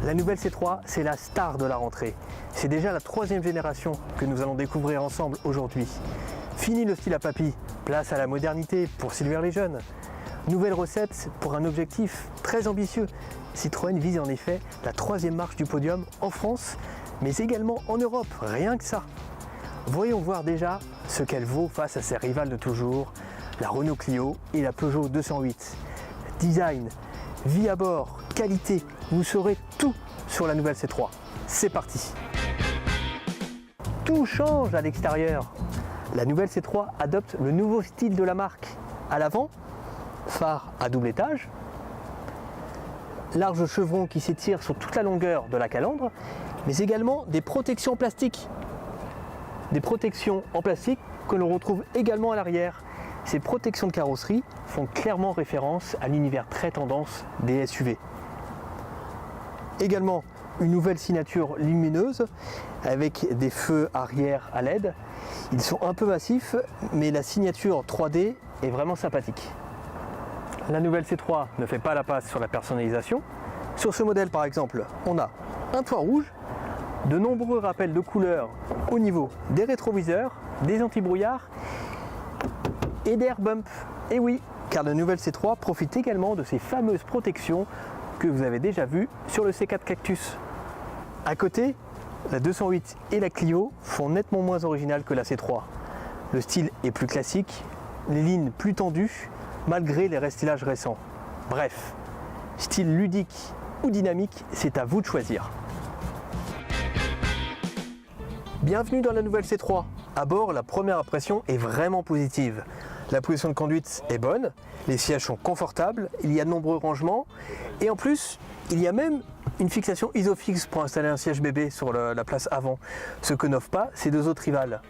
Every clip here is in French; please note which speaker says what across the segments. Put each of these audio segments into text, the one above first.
Speaker 1: La nouvelle C3, c'est la star de la rentrée. C'est déjà la 3e génération que nous allons découvrir ensemble aujourd'hui. Fini le style à papy, place à la modernité pour séduire les jeunes. Nouvelle recette pour un objectif très ambitieux. Citroën vise en effet la 3e marche du podium en France, mais également en Europe, rien que ça. Voyons voir déjà ce qu'elle vaut face à ses rivales de toujours, la Renault Clio et la Peugeot 208. Design, vie à bord, qualité, vous saurez tout sur la nouvelle C3. C'est parti! Tout change à l'extérieur. La nouvelle C3 adopte le nouveau style de la marque. À l'avant, phare à double étage, large chevron qui s'étire sur toute la longueur de la calandre, mais également des protections plastiques. Des protections en plastique que l'on retrouve également à l'arrière. Ces protections de carrosserie font clairement référence à l'univers très tendance des SUV. Également une nouvelle signature lumineuse avec des feux arrière à LED. Ils sont un peu massifs, mais la signature 3D est vraiment sympathique. La nouvelle C3 ne fait pas la passe sur la personnalisation. Sur ce modèle par exemple, on a un toit rouge, de nombreux rappels de couleurs au niveau des rétroviseurs, des anti-brouillards et des air bumps. Et oui, car la nouvelle C3 profite également de ces fameuses protections que vous avez déjà vues sur le C4 Cactus. À côté, la 208 et la Clio font nettement moins originales que la C3. Le style est plus classique, les lignes plus tendues, malgré les restilages récents. Bref, style ludique ou dynamique, c'est à vous de choisir. Bienvenue dans la nouvelle C3. À bord, la première impression est vraiment positive. La position de conduite est bonne, les sièges sont confortables, il y a de nombreux rangements et en plus, il y a même une fixation Isofix pour installer un siège bébé sur la place avant, ce que n'offrent pas ces deux autres rivales.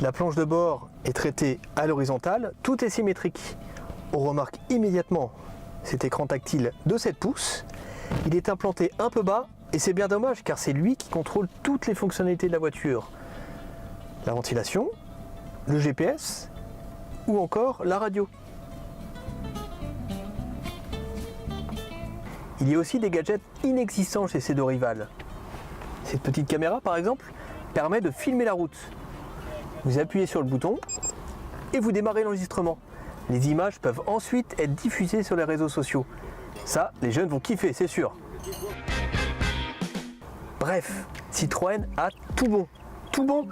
Speaker 1: La planche de bord est traitée à l'horizontale, tout est symétrique. On remarque immédiatement cet écran tactile de 7 pouces. Il est implanté un peu bas et c'est bien dommage car c'est lui qui contrôle toutes les fonctionnalités de la voiture. La ventilation, le GPS ou encore la radio. Il y a aussi des gadgets inexistants chez ces deux rivales. Cette petite caméra par exemple permet de filmer la route. Vous appuyez sur le bouton et vous démarrez l'enregistrement. Les images peuvent ensuite être diffusées sur les réseaux sociaux. Ça, les jeunes vont kiffer, c'est sûr. Bref, Citroën a tout bon,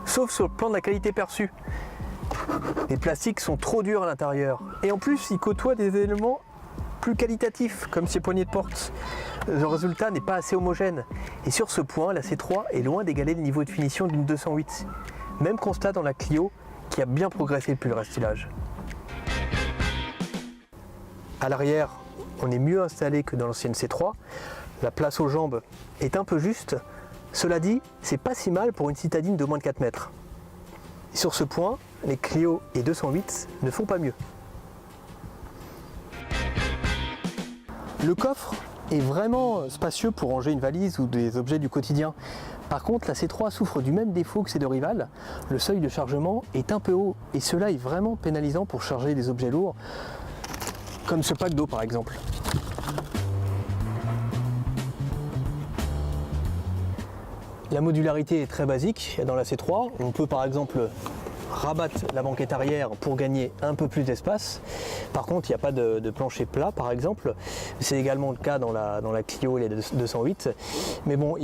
Speaker 1: sauf sur le plan de la qualité perçue. Les plastiques sont trop durs à l'intérieur et en plus ils côtoient des éléments plus qualitatifs comme ces poignées de porte. Le résultat n'est pas assez homogène et sur ce point la C3 est loin d'égaler le niveau de finition d'une 208. Même constat dans la Clio qui a bien progressé depuis le restylage. À l'arrière, on est mieux installé que dans l'ancienne C3. La place aux jambes est un peu juste. Cela dit, c'est pas si mal pour une citadine de moins de 4 mètres. Et sur ce point, les Clio et 208 ne font pas mieux. Le coffre est vraiment spacieux pour ranger une valise ou des objets du quotidien. Par contre, la C3 souffre du même défaut que ses deux rivales. Le seuil de chargement est un peu haut et cela est vraiment pénalisant pour charger des objets lourds, comme ce pack d'eau par exemple. La modularité est très basique dans la C3. On peut par exemple rabattre la banquette arrière pour gagner un peu plus d'espace. Par contre, il n'y a pas de plancher plat par exemple. C'est également le cas dans la Clio et les 208. Mais bon,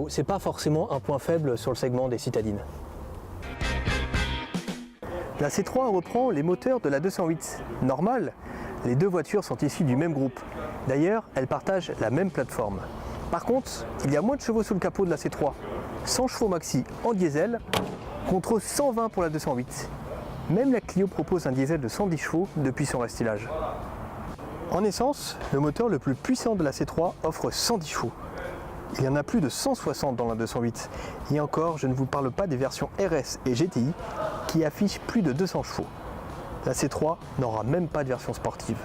Speaker 1: c'est pas forcément un point faible sur le segment des citadines. La C3 reprend les moteurs de la 208. Normal, les deux voitures sont issues du même groupe. D'ailleurs, elles partagent la même plateforme. Par contre, il y a moins de chevaux sous le capot de la C3. 100 chevaux maxi en diesel contre 120 pour la 208. Même la Clio propose un diesel de 110 chevaux depuis son restylage. En essence, le moteur le plus puissant de la C3 offre 110 chevaux. Il y en a plus de 160 dans la 208. Et encore, je ne vous parle pas des versions RS et GTI qui affichent plus de 200 chevaux. La C3 n'aura même pas de version sportive.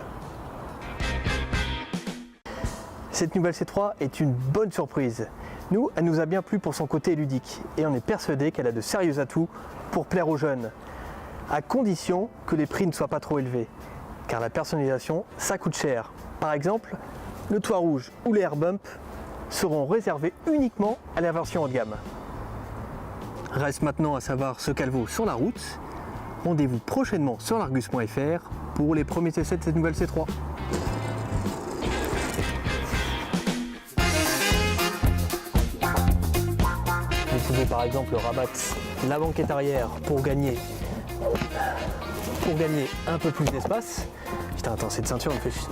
Speaker 1: Cette nouvelle C3 est une bonne surprise. Nous, elle nous a bien plu pour son côté ludique et on est persuadé qu'elle a de sérieux atouts pour plaire aux jeunes, à condition que les prix ne soient pas trop élevés. car la personnalisation, ça coûte cher. Par exemple, le toit rouge ou les air bump seront réservés uniquement à la version haut de gamme. Reste maintenant à savoir ce qu'elle vaut sur la route. Rendez-vous prochainement sur largus.fr pour les premiers essais de cette nouvelle C3. Vous pouvez par exemple rabattre la banquette arrière pour gagner un peu plus d'espace. Putain, attends, cette ceinture me fait chier.